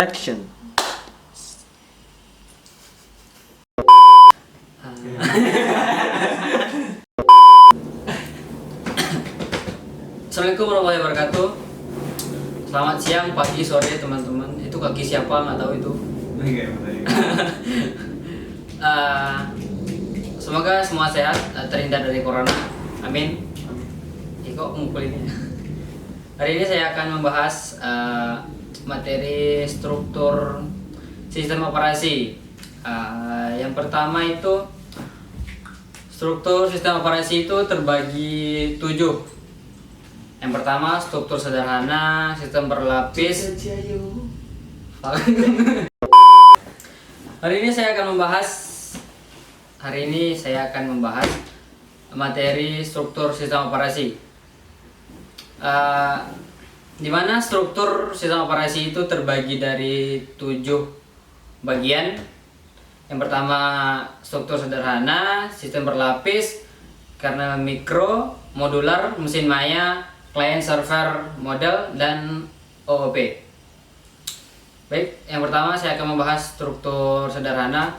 Action. Assalamualaikum warahmatullahi wabarakatuh. Selamat siang, pagi, sore teman-teman. Itu kaki siapa nggak tahu itu. Semoga semua sehat, terhindar dari corona. Amin. Kok mukul ini. Hari ini saya akan membahas materi struktur sistem operasi. Yang pertama itu struktur sistem operasi itu terbagi 7. Yang pertama struktur sederhana, sistem berlapis. Hari ini saya akan membahas materi struktur sistem operasi. Di mana struktur sistem operasi itu terbagi dari 7 bagian. Yang pertama struktur sederhana, sistem berlapis, kernel mikro, modular, mesin maya, client server model, dan OOP. Baik, yang pertama saya akan membahas struktur sederhana.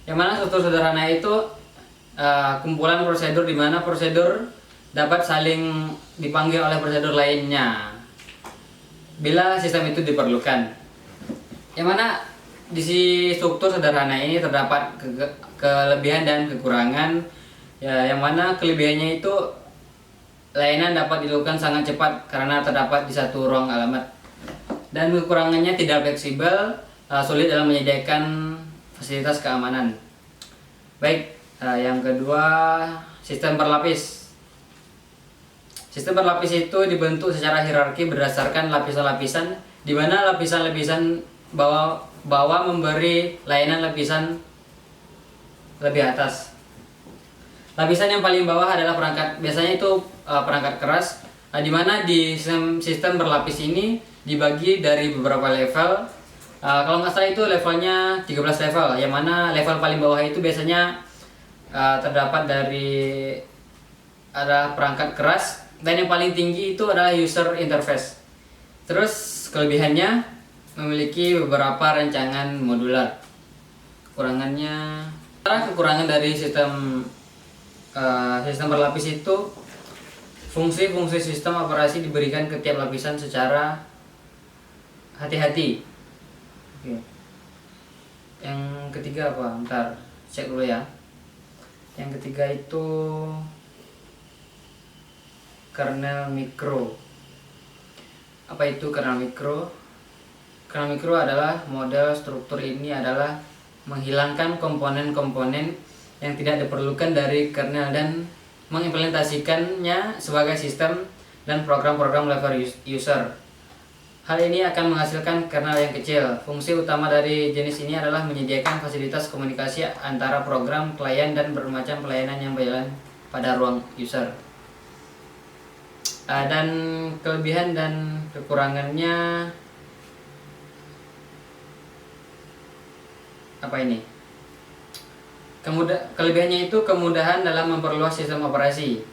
Yang mana struktur sederhana itu kumpulan prosedur di mana prosedur dapat saling dipanggil oleh prosedur lainnya bila sistem itu diperlukan. Yang mana di struktur sederhana ini terdapat kelebihan dan kekurangan. Yang mana kelebihannya itu layanan dapat dilakukan sangat cepat karena terdapat di satu ruang alamat. Dan kekurangannya tidak fleksibel, sulit dalam menyediakan fasilitas keamanan. Baik, yang kedua sistem berlapis. Sistem berlapis itu dibentuk secara hierarki berdasarkan lapisan-lapisan, di mana lapisan-lapisan bawah memberi layanan lapisan lebih atas. Lapisan yang paling bawah adalah perangkat, biasanya itu perangkat keras, di mana di sistem berlapis ini dibagi dari beberapa level. Kalau nggak salah itu levelnya 13 level, yang mana level paling bawah itu biasanya terdapat dari ada perangkat keras, dan yang paling tinggi itu adalah user interface. Terus kelebihannya memiliki beberapa rancangan modular. Kekurangan dari sistem berlapis itu fungsi-fungsi sistem operasi diberikan ke tiap lapisan secara hati-hati. Oke. Yang ketiga apa? Bentar, cek dulu ya. Yang ketiga itu kernel mikro. Apa itu kernel mikro? Kernel mikro adalah model struktur ini adalah menghilangkan komponen-komponen yang tidak diperlukan dari kernel dan mengimplementasikannya sebagai sistem dan program-program level user. Hal ini akan menghasilkan kernel yang kecil. Fungsi utama dari jenis ini adalah menyediakan fasilitas komunikasi antara program, klien, dan bermacam pelayanan yang berjalan pada ruang user. Dan kelebihan dan kekurangannya apa ini? Kelebihannya itu kemudahan dalam memperluas sistem operasi,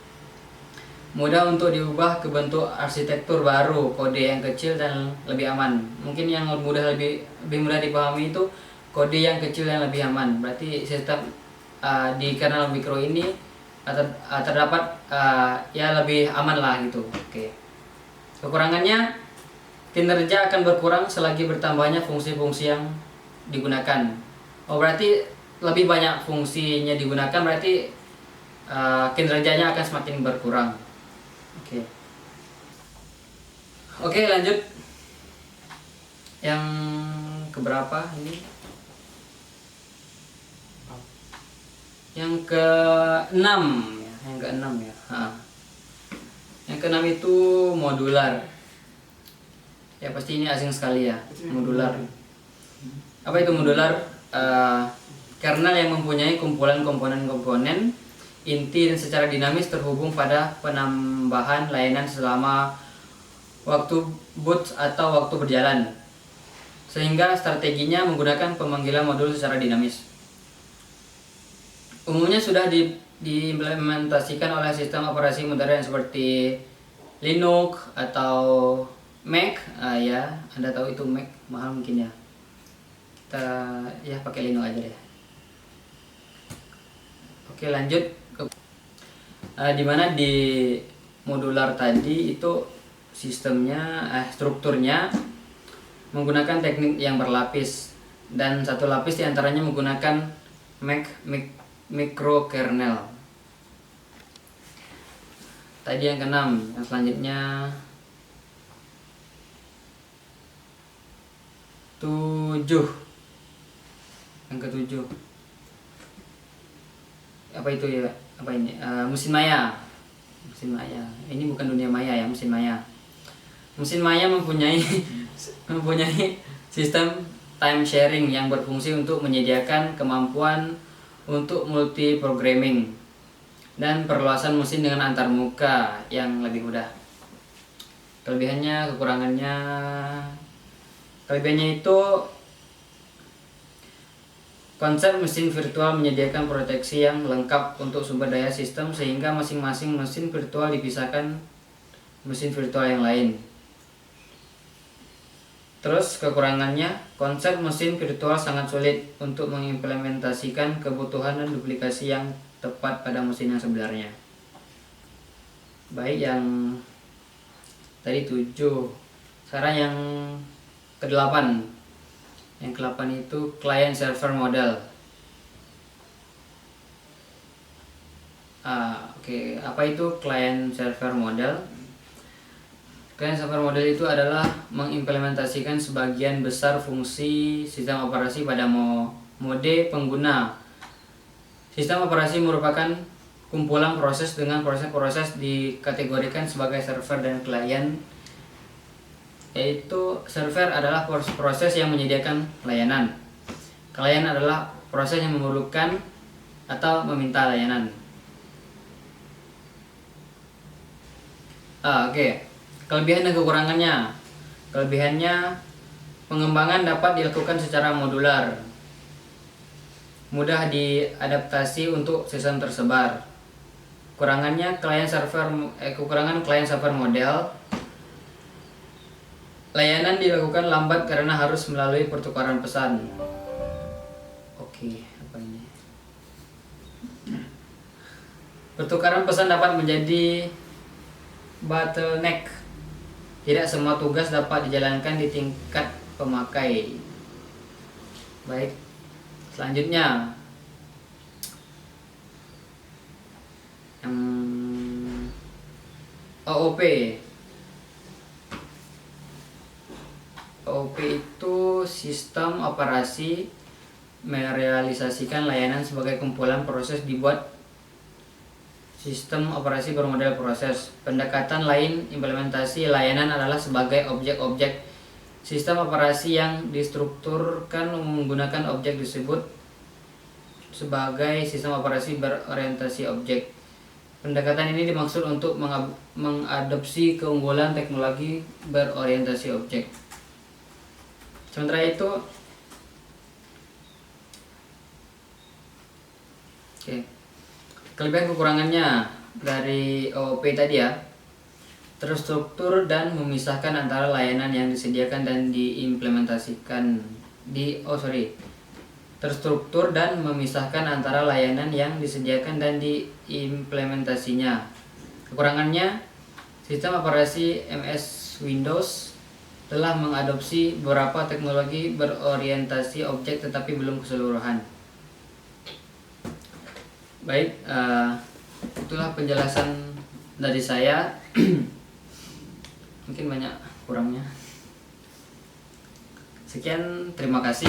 mudah untuk diubah ke bentuk arsitektur baru, kode yang kecil dan lebih aman. Mungkin yang lebih mudah dipahami itu kode yang kecil dan lebih aman. Berarti sistem di kernel mikro ini terdapat ya lebih aman lah gitu. Oke. Kekurangannya, kinerja akan berkurang selagi bertambahnya fungsi-fungsi yang digunakan. Oh, berarti lebih banyak fungsinya digunakan, berarti kinerjanya akan semakin berkurang. Oke, lanjut. Yang keberapa ini? Yang ke-6 ya, Yang ke-6 itu modular. Ya pasti ini asing sekali ya, modular. Apa itu modular? Kernel yang mempunyai kumpulan komponen-komponen inti dan secara dinamis terhubung pada penambahan layanan selama waktu boot atau waktu berjalan, sehingga strateginya menggunakan pemanggilan modul secara dinamis. Umumnya sudah diimplementasikan oleh sistem operasi modern seperti Linux atau Mac, ya Anda tahu itu Mac mahal mungkin ya. Kita ya pakai Linux aja deh. Oke, lanjut ke dimana di modular tadi itu sistemnya strukturnya menggunakan teknik yang berlapis, dan satu lapis diantaranya menggunakan microkernel. Tadi yang keenam, yang selanjutnya 7. Yang ketujuh apa itu ya? Apa ini? Mesin maya. Mesin maya. Ini bukan dunia maya ya, mesin maya. Mesin maya mempunyai sistem time sharing yang berfungsi untuk menyediakan kemampuan untuk multi programming dan perluasan mesin dengan antarmuka yang lebih mudah. Kelebihannya itu konsep mesin virtual menyediakan proteksi yang lengkap untuk sumber daya sistem, sehingga masing-masing mesin virtual dipisahkan mesin virtual yang lain. Terus kekurangannya, konsep mesin virtual sangat sulit untuk mengimplementasikan kebutuhan dan duplikasi yang tepat pada mesin yang sebenarnya. Baik, yang tadi 7. Sekarang yang ke-8. Yang ke-8 itu client server model. Oke, apa itu client server model? Client server model itu adalah mengimplementasikan sebagian besar fungsi sistem operasi pada mode pengguna. Sistem operasi merupakan kumpulan proses dengan proses-proses dikategorikan sebagai server dan klien, yaitu server adalah proses yang menyediakan layanan. Klien adalah proses yang memerlukan atau meminta layanan. Oke. Kelebihan dan kekurangannya. Kelebihannya, pengembangan dapat dilakukan secara modular, mudah diadaptasi untuk sistem tersebar. Kekurangan client server model, layanan dilakukan lambat karena harus melalui pertukaran pesan. Oke, apa ini? Pertukaran pesan dapat menjadi bottleneck. Tidak semua tugas dapat dijalankan di tingkat pemakai. Baik, selanjutnya yang OOP. OOP itu sistem operasi merealisasikan layanan sebagai kumpulan proses dibuat sistem operasi bermodel proses. Pendekatan lain implementasi layanan adalah sebagai objek-objek. Sistem operasi yang distrukturkan menggunakan objek disebut sebagai sistem operasi berorientasi objek. Pendekatan ini dimaksud untuk mengadopsi keunggulan teknologi berorientasi objek. Sementara itu, kelebihan kekurangannya dari OOP tadi ya, terstruktur dan memisahkan antara layanan yang disediakan dan diimplementasikan terstruktur dan memisahkan antara layanan yang disediakan dan diimplementasinya. Kekurangannya, sistem operasi MS Windows telah mengadopsi beberapa teknologi berorientasi objek tetapi belum keseluruhan. Baik, itulah penjelasan dari saya. Mungkin banyak kurangnya. Sekian, terima kasih.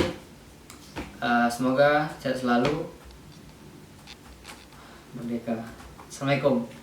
Semoga sehat selalu. Merdeka. Assalamualaikum.